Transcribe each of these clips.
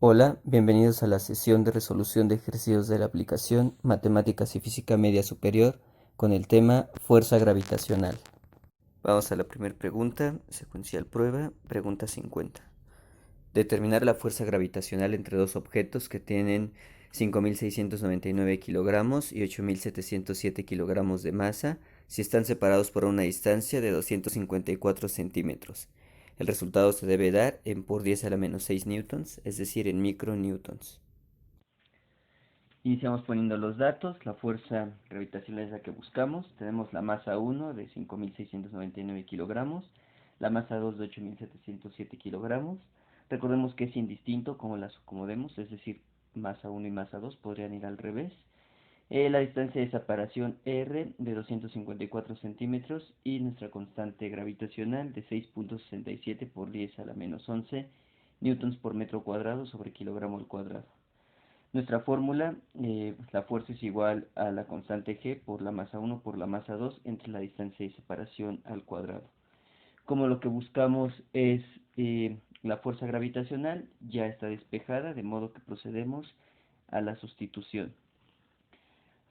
Hola, bienvenidos a la sesión de resolución de ejercicios de la aplicación Matemáticas y Física Media Superior con el tema Fuerza Gravitacional. Vamos a la primera pregunta, secuencial prueba, pregunta 50. Determinar la fuerza gravitacional entre dos objetos que tienen 5.699 kilogramos y 8.707 kilogramos de masa si están separados por una distancia de 254 centímetros. El resultado se debe dar en por 10 a la menos 6 newtons, es decir, en micronewtons. Iniciamos poniendo los datos. La fuerza gravitacional es la que buscamos. Tenemos la masa 1 de 5.699 kilogramos, la masa 2 de 8.707 kilogramos. Recordemos que es indistinto como las acomodemos, es decir, masa 1 y masa 2 podrían ir al revés. La distancia de separación R de 254 centímetros y nuestra constante gravitacional de 6.67 por 10 a la menos 11 newtons por metro cuadrado sobre kilogramo al cuadrado. Nuestra fórmula, la fuerza es igual a la constante G por la masa 1 por la masa 2 entre la distancia de separación al cuadrado. Como lo que buscamos es la fuerza gravitacional, ya está despejada, de modo que procedemos a la sustitución.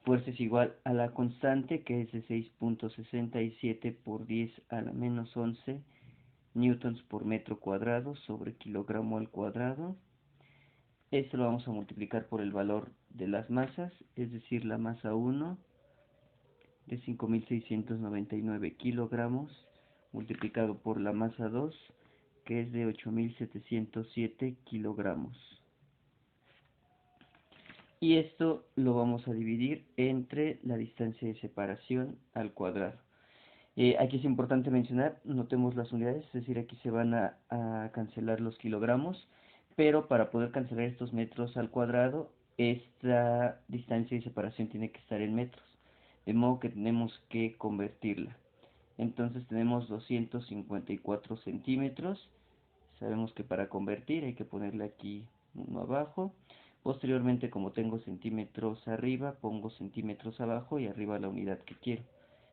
Fuerza es igual a la constante, que es de 6.67 por 10 a la menos 11 newtons por metro cuadrado sobre kilogramo al cuadrado. Esto lo vamos a multiplicar por el valor de las masas, es decir, la masa 1 de 5.699 kilogramos, multiplicado por la masa 2, que es de 8.707 kilogramos. Y esto lo vamos a dividir entre la distancia de separación al cuadrado. Aquí es importante mencionar, notemos las unidades, es decir, aquí se van a cancelar los kilogramos, pero para poder cancelar estos metros al cuadrado, esta distancia de separación tiene que estar en metros, de modo que tenemos que convertirla. Entonces tenemos 254 centímetros, sabemos que para convertir hay que ponerle aquí uno abajo. Posteriormente, como tengo centímetros arriba, pongo centímetros abajo y arriba la unidad que quiero,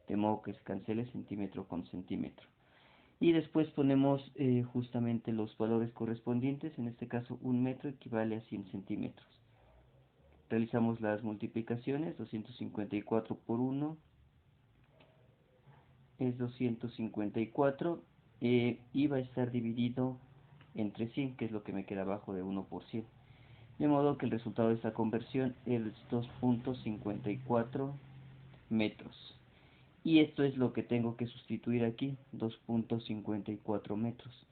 de modo que se cancele centímetro con centímetro. Y después ponemos justamente los valores correspondientes, en este caso un metro equivale a 100 centímetros. Realizamos las multiplicaciones, 254 por 1 es 254 y va a estar dividido entre 100, que es lo que me queda abajo de 1 por 100. De modo que el resultado de esta conversión es 2.54 metros. Y esto es lo que tengo que sustituir aquí, 2.54 metros.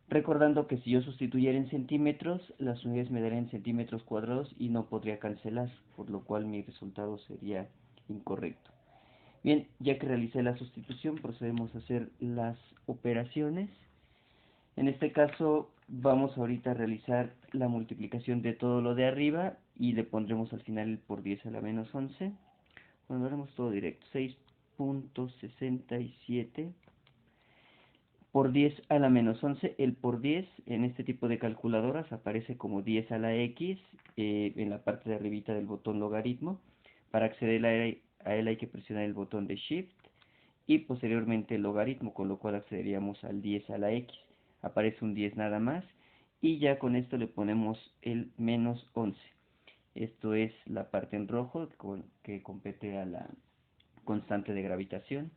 Recordando que si yo sustituyera en centímetros, las unidades me darían centímetros cuadrados y no podría cancelar, por lo cual mi resultado sería incorrecto. Bien, ya que realicé la sustitución, procedemos a hacer las operaciones. En este caso, vamos ahorita a realizar la multiplicación de todo lo de arriba y le pondremos al final el por 10 a la menos 11. Bueno, lo haremos todo directo. 6.67 por 10 a la menos 11. El por 10 en este tipo de calculadoras aparece como 10 a la X en la parte de arribita del botón logaritmo. Para acceder a él hay que presionar el botón de Shift y posteriormente el logaritmo, con lo cual accederíamos al 10 a la X. Aparece un 10 nada más y ya con esto le ponemos el menos 11. Esto es la parte en rojo que compete a la constante de gravitación.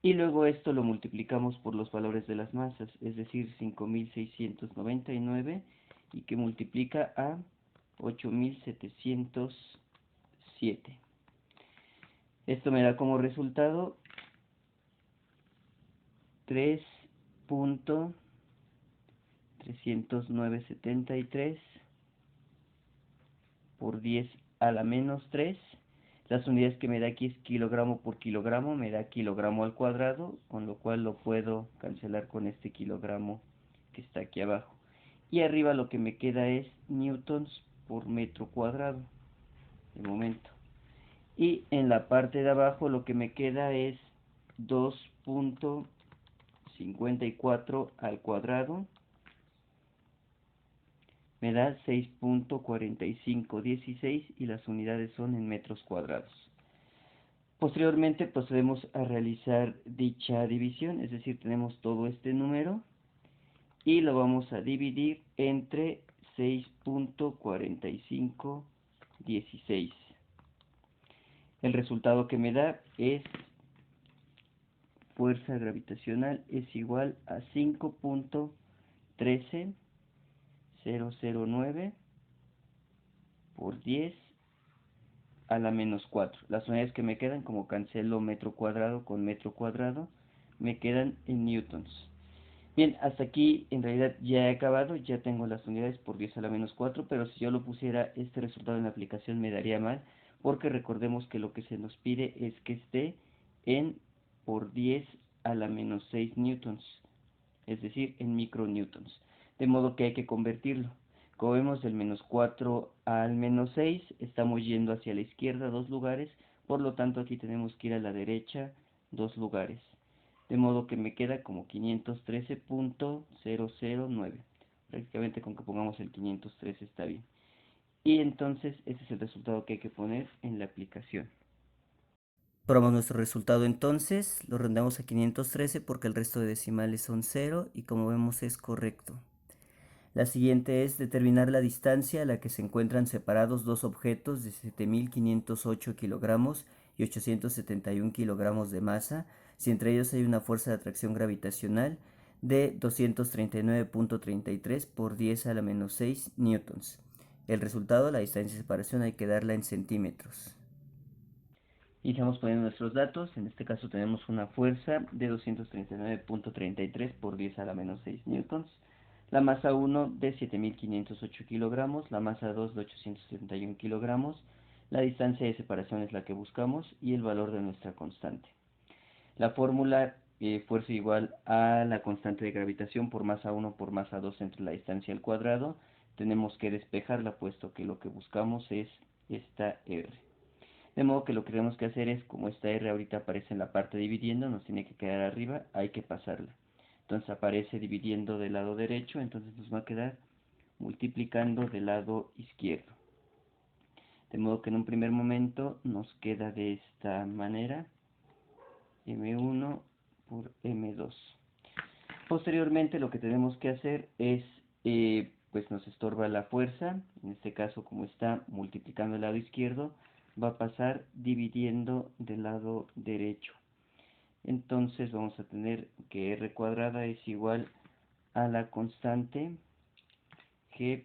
Y luego esto lo multiplicamos por los valores de las masas, es decir, 5.699 y que multiplica a 8.707. Esto me da como resultado 3.30973 por 10 a la menos 3. Las unidades que me da aquí es kilogramo por kilogramo, me da kilogramo al cuadrado, con lo cual lo puedo cancelar con este kilogramo que está aquí abajo. Y arriba lo que me queda es newtons por metro cuadrado, de momento. Y en la parte de abajo lo que me queda es 2.54 al cuadrado, me da 6.4516 y las unidades son en metros cuadrados. Posteriormente procedemos a realizar dicha división, es decir, tenemos todo este número y lo vamos a dividir entre 6.4516. El resultado que me da es fuerza gravitacional es igual a 5.13009 por 10 a la menos 4. Las unidades que me quedan, como cancelo metro cuadrado con metro cuadrado, me quedan en newtons. Bien, hasta aquí en realidad ya he acabado, ya tengo las unidades por 10 a la menos 4, pero si yo lo pusiera este resultado en la aplicación me daría mal, porque recordemos que lo que se nos pide es que esté en por 10 a la menos 6 newtons, es decir, en micronewtons, de modo que hay que convertirlo. Como vemos, del menos 4 al menos 6 estamos yendo hacia la izquierda 2 lugares, por lo tanto aquí tenemos que ir a la derecha 2 lugares. De modo que me queda como 513.009. Prácticamente con que pongamos el 513 está bien. Y entonces ese es el resultado que hay que poner en la aplicación. Probamos nuestro resultado entonces, lo redondeamos a 513 porque el resto de decimales son 0 y como vemos es correcto. La siguiente es determinar la distancia a la que se encuentran separados dos objetos de 7.508 kilogramos y 871 kilogramos de masa, si entre ellos hay una fuerza de atracción gravitacional de 239.33 por 10 a la menos 6 newtons. El resultado, la distancia de separación, hay que darla en centímetros. Iniciamos poniendo nuestros datos. En este caso tenemos una fuerza de 239.33 por 10 a la menos 6 newtons. La masa 1 de 7.508 kilogramos, la masa 2 de 871 kilogramos, la distancia de separación es la que buscamos y el valor de nuestra constante. La fórmula fuerza igual a la constante de gravitación por masa 1 por masa 2 entre la distancia al cuadrado. Tenemos que despejarla puesto que lo que buscamos es esta R. De modo que lo que tenemos que hacer es, como esta R ahorita aparece en la parte dividiendo, nos tiene que quedar arriba, hay que pasarla. Entonces aparece dividiendo del lado derecho, entonces nos va a quedar multiplicando del lado izquierdo. De modo que en un primer momento nos queda de esta manera, M1 por M2. Posteriormente lo que tenemos que hacer es, pues nos estorba la fuerza, en este caso como está multiplicando el lado izquierdo, va a pasar dividiendo del lado derecho. Entonces vamos a tener que R cuadrada es igual a la constante G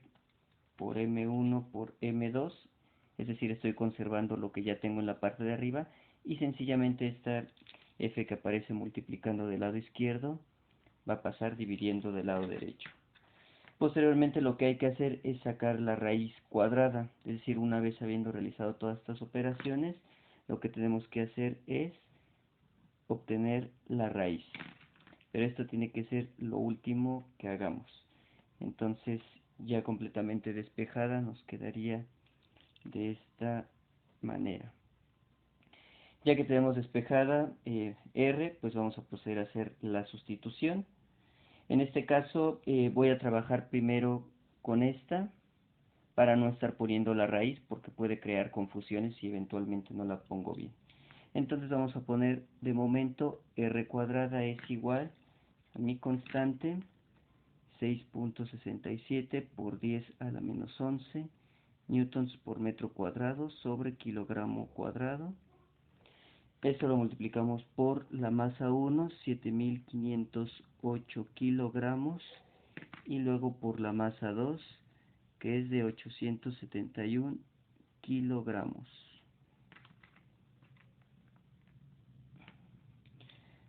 por M1 por M2, es decir, estoy conservando lo que ya tengo en la parte de arriba, y sencillamente esta F que aparece multiplicando del lado izquierdo va a pasar dividiendo del lado derecho. Posteriormente lo que hay que hacer es sacar la raíz cuadrada, es decir, una vez habiendo realizado todas estas operaciones, lo que tenemos que hacer es obtener la raíz. Pero esto tiene que ser lo último que hagamos. Entonces, ya completamente despejada, nos quedaría de esta manera. Ya que tenemos despejada R, pues vamos a proceder a hacer la sustitución. En este caso voy a trabajar primero con esta para no estar poniendo la raíz porque puede crear confusiones si eventualmente no la pongo bien. Entonces vamos a poner de momento R cuadrada es igual a mi constante 6.67 por 10 a la menos 11 newtons por metro cuadrado sobre kilogramo cuadrado. Esto lo multiplicamos por la masa 1, 7.508 kilogramos, y luego por la masa 2, que es de 871 kilogramos.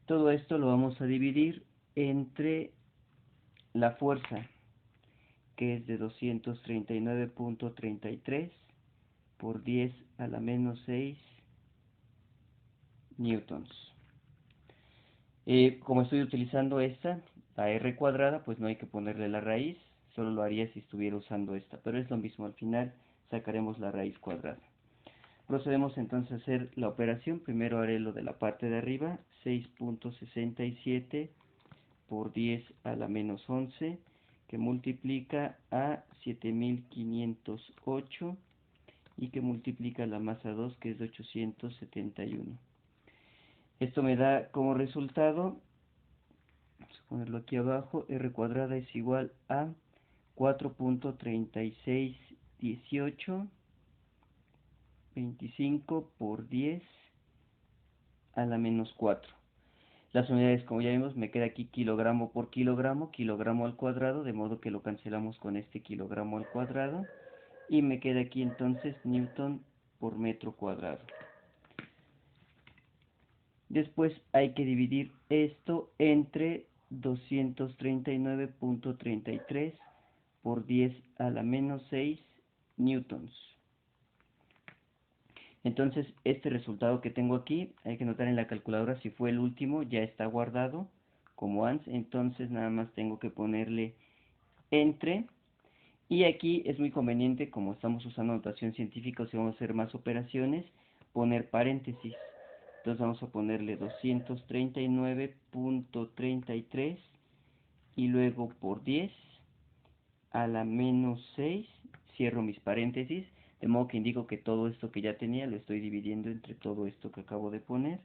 Todo esto lo vamos a dividir entre la fuerza, que es de 239.33 por 10 a la menos 6 newtons. Como estoy utilizando esta, la R cuadrada, pues no hay que ponerle la raíz, solo lo haría si estuviera usando esta, pero es lo mismo, al final sacaremos la raíz cuadrada. Procedemos entonces a hacer la operación. Primero haré lo de la parte de arriba, 6.67 por 10 a la menos 11, que multiplica a 7.508 y que multiplica la masa 2, que es de 871. Esto me da como resultado, vamos a ponerlo aquí abajo, R cuadrada es igual a 4.361825 por 10 a la menos 4. Las unidades, como ya vimos, me queda aquí kilogramo por kilogramo, kilogramo al cuadrado, de modo que lo cancelamos con este kilogramo al cuadrado. Y me queda aquí entonces newton por metro cuadrado. Después hay que dividir esto entre 239.33 por 10 a la menos 6 newtons. Entonces, este resultado que tengo aquí, hay que notar en la calculadora si fue el último, ya está guardado como ANS, entonces nada más tengo que ponerle entre, y aquí es muy conveniente, como estamos usando notación científica o si vamos a hacer más operaciones, poner paréntesis. Entonces vamos a ponerle 239.33 y luego por 10 a la menos 6, cierro mis paréntesis, de modo que indico que todo esto que ya tenía lo estoy dividiendo entre todo esto que acabo de poner.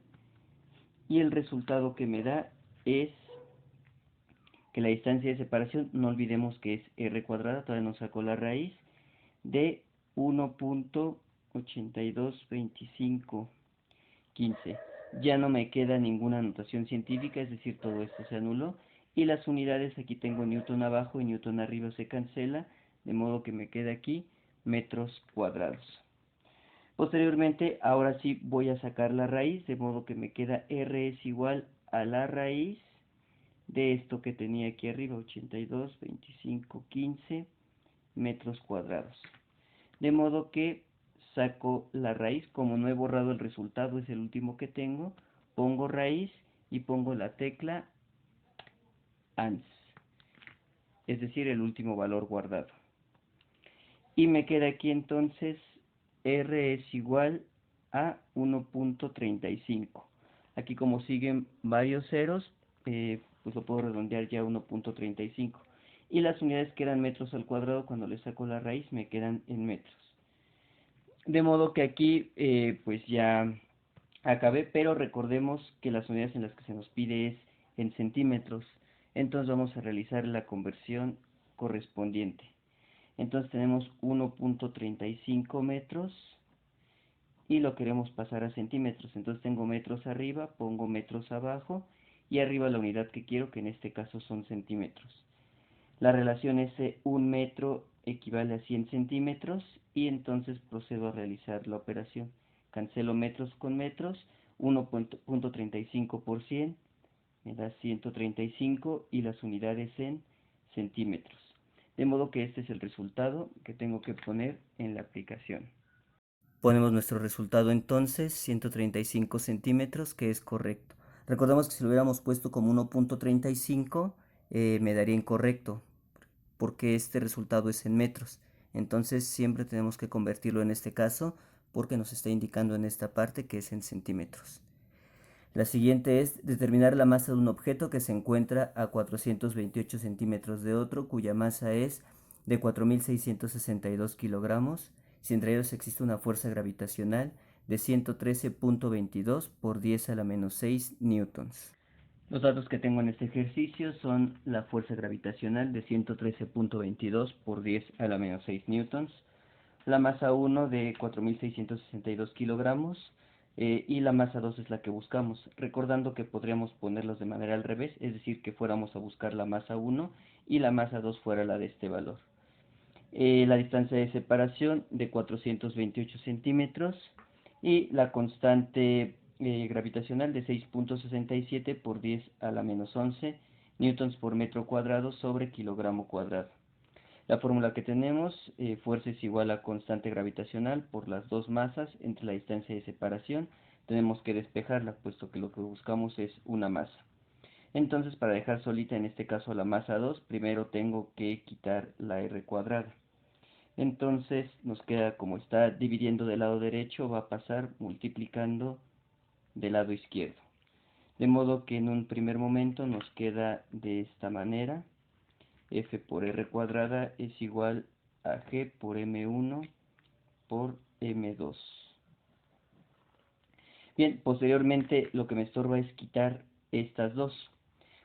Y el resultado que me da es que la distancia de separación, no olvidemos que es r cuadrada, todavía no saco la raíz, de 1.822515. Ya no me queda ninguna notación científica, es decir, todo esto se anuló. Y las unidades, aquí tengo newton abajo y newton arriba, se cancela, de modo que me queda aquí metros cuadrados. Posteriormente, ahora sí voy a sacar la raíz, de modo que me queda R es igual a la raíz de esto que tenía aquí arriba, 822515 metros cuadrados. De modo que saco la raíz, como no he borrado el resultado, es el último que tengo, pongo raíz y pongo la tecla ANS, es decir, el último valor guardado. Y me queda aquí entonces R es igual a 1.35. Aquí como siguen varios ceros, pues lo puedo redondear ya a 1.35. Y las unidades quedan metros al cuadrado, cuando le saco la raíz me quedan en metros. De modo que aquí pues ya acabé, pero recordemos que las unidades en las que se nos pide es en centímetros. Entonces vamos a realizar la conversión correspondiente. Entonces tenemos 1.35 metros y lo queremos pasar a centímetros. Entonces tengo metros arriba, pongo metros abajo y arriba la unidad que quiero, que en este caso son centímetros. La relación es 1 metro equivale a 100 centímetros y entonces procedo a realizar la operación. Cancelo metros con metros, 1.35 por 100 me da 135 y las unidades en centímetros. De modo que este es el resultado que tengo que poner en la aplicación. Ponemos nuestro resultado entonces, 135 centímetros, que es correcto. Recordemos que si lo hubiéramos puesto como 1.35, me daría incorrecto, porque este resultado es en metros. Entonces siempre tenemos que convertirlo en este caso, porque nos está indicando en esta parte que es en centímetros. La siguiente es determinar la masa de un objeto que se encuentra a 428 centímetros de otro, cuya masa es de 4.662 kilogramos, si entre ellos existe una fuerza gravitacional de 113.22 por 10 a la menos 6 newtons. Los datos que tengo en este ejercicio son la fuerza gravitacional de 113.22 por 10 a la menos 6 newtons, la masa 1 de 4.662 kilogramos, y la masa 2 es la que buscamos, recordando que podríamos ponerlos de manera al revés, es decir, que fuéramos a buscar la masa 1 y la masa 2 fuera la de este valor. La distancia de separación de 428 centímetros y la constante gravitacional de 6.67 por 10 a la menos 11 newtons por metro cuadrado sobre kilogramo cuadrado. La fórmula que tenemos, fuerza es igual a constante gravitacional por las dos masas entre la distancia de separación. Tenemos que despejarla, puesto que lo que buscamos es una masa. Entonces, para dejar solita en este caso la masa 2, primero tengo que quitar la r cuadrada. Entonces nos queda, como está dividiendo del lado derecho, va a pasar multiplicando del lado izquierdo. De modo que en un primer momento nos queda de esta manera: f por r cuadrada es igual a g por m1 por m2. Bien, posteriormente lo que me estorba es quitar estas dos.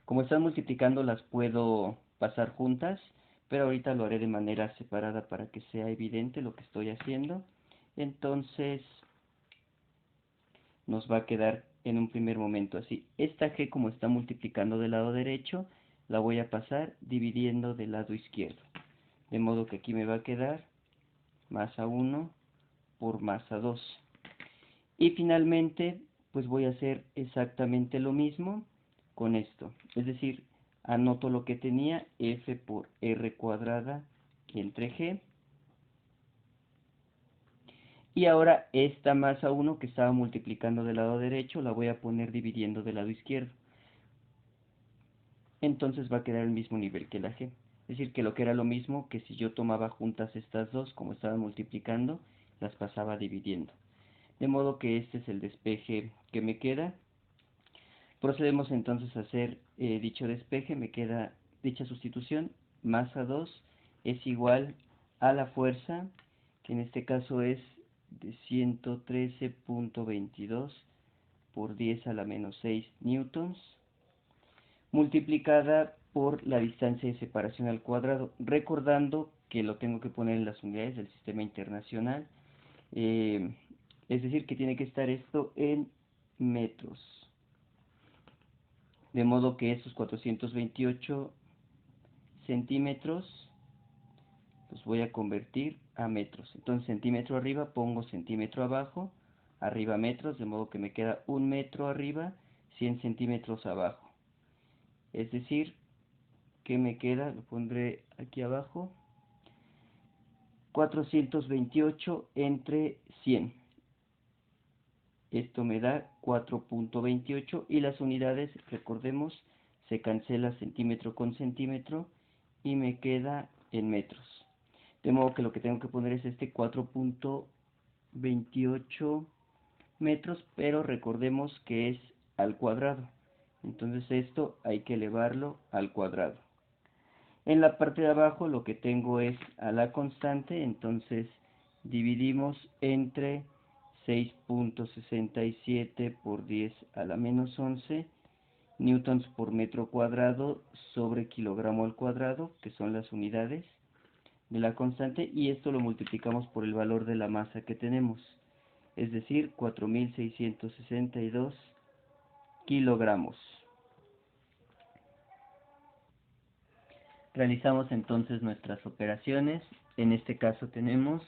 Como están multiplicando, las puedo pasar juntas, pero ahorita lo haré de manera separada para que sea evidente lo que estoy haciendo. Entonces nos va a quedar en un primer momento así. Esta g, como está multiplicando del lado derecho, la voy a pasar dividiendo del lado izquierdo, de modo que aquí me va a quedar masa 1 por masa 2. Y finalmente, pues voy a hacer exactamente lo mismo con esto. Es decir, anoto lo que tenía, F por R cuadrada entre G. Y ahora esta masa 1 que estaba multiplicando del lado derecho, la voy a poner dividiendo del lado izquierdo. Entonces va a quedar el mismo nivel que la G. Es decir, que lo que era lo mismo que si yo tomaba juntas estas dos, como estaban multiplicando, las pasaba dividiendo. De modo que este es el despeje que me queda. Procedemos entonces a hacer dicho despeje. Me queda dicha sustitución. Masa 2 es igual a la fuerza, que en este caso es de 113.22 por 10 a la menos 6 newtons, multiplicada por la distancia de separación al cuadrado, recordando que lo tengo que poner en las unidades del sistema internacional, es decir, que tiene que estar esto en metros, de modo que estos 428 centímetros los voy a convertir a metros. Entonces centímetro arriba pongo centímetro abajo, arriba metros, de modo que me queda 1 metro arriba, 100 centímetros abajo. Es decir, que me queda, lo pondré aquí abajo, 428 entre 100. Esto me da 4.28 y las unidades, recordemos, se cancela centímetro con centímetro y me queda en metros. De modo que lo que tengo que poner es este 4.28 metros, pero recordemos que es al cuadrado. Entonces esto hay que elevarlo al cuadrado. En la parte de abajo lo que tengo es a la constante, entonces dividimos entre 6.67 por 10 a la menos 11 newtons por metro cuadrado sobre kilogramo al cuadrado, que son las unidades de la constante, y esto lo multiplicamos por el valor de la masa que tenemos, es decir, 4.662 kilogramos. Realizamos entonces nuestras operaciones. En este caso tenemos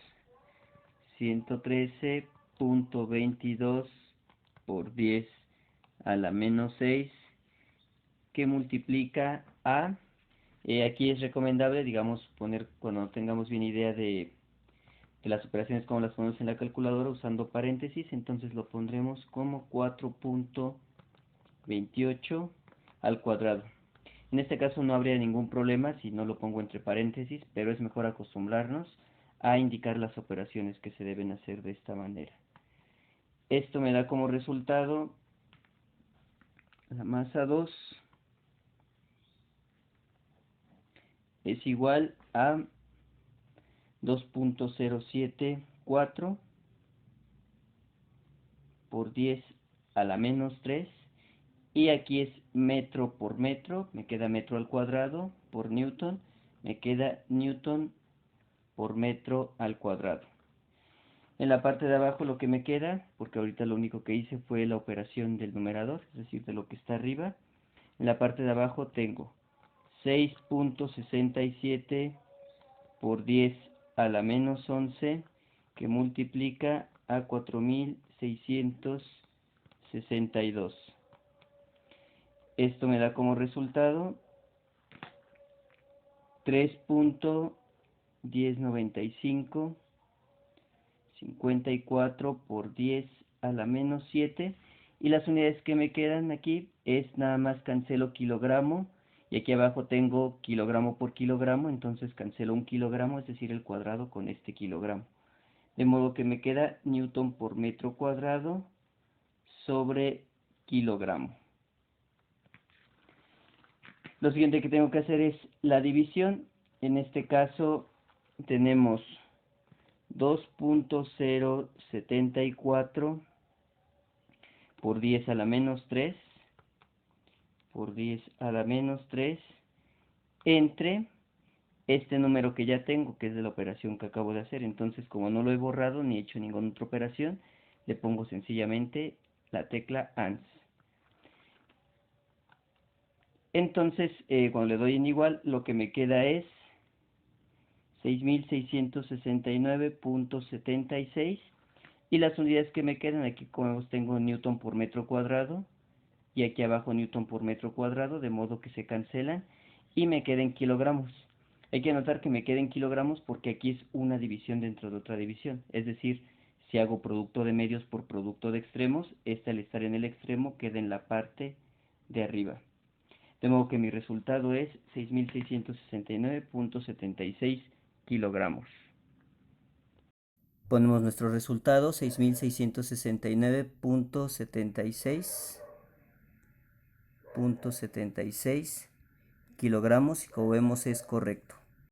113.22 por 10 a la menos 6 que multiplica a, aquí es recomendable, digamos, poner cuando tengamos bien idea de las operaciones como las ponemos en la calculadora usando paréntesis, entonces lo pondremos como 4.28 al cuadrado. En este caso no habría ningún problema si no lo pongo entre paréntesis, pero es mejor acostumbrarnos a indicar las operaciones que se deben hacer de esta manera. Esto me da como resultado la masa 2 es igual a 2.074 por 10 a la menos 3, y aquí es metro por metro, me queda metro al cuadrado por newton, me queda newton por metro al cuadrado. En la parte de abajo lo que me queda, porque ahorita lo único que hice fue la operación del numerador, es decir, de lo que está arriba, en la parte de abajo tengo 6.67 por 10 a la menos 11, que multiplica a 4.662. Esto me da como resultado 3.1095, 54 por 10 a la menos 7, y las unidades que me quedan aquí es nada más cancelo kilogramo, y aquí abajo tengo kilogramo por kilogramo, entonces cancelo un kilogramo, es decir, el cuadrado con este kilogramo. De modo que me queda newton por metro cuadrado sobre kilogramo. Lo siguiente que tengo que hacer es la división. En este caso tenemos 2.074 por 10 a la menos 3 por 10 a la menos 3 entre este número que ya tengo, que es de la operación que acabo de hacer. Entonces, como no lo he borrado ni he hecho ninguna otra operación, le pongo sencillamente la tecla ANS. Entonces, cuando le doy en igual, lo que me queda es 6669.76 y las unidades que me quedan aquí, como vemos, tengo newton por metro cuadrado y aquí abajo newton por metro cuadrado, de modo que se cancelan y me queda en kilogramos. Hay que notar que me queda en kilogramos porque aquí es una división dentro de otra división, es decir, si hago producto de medios por producto de extremos, este al estar en el extremo queda en la parte de arriba. De modo que mi resultado es 6669.76 kilogramos. Ponemos nuestro resultado, 6669.76 kilogramos, y como vemos es correcto.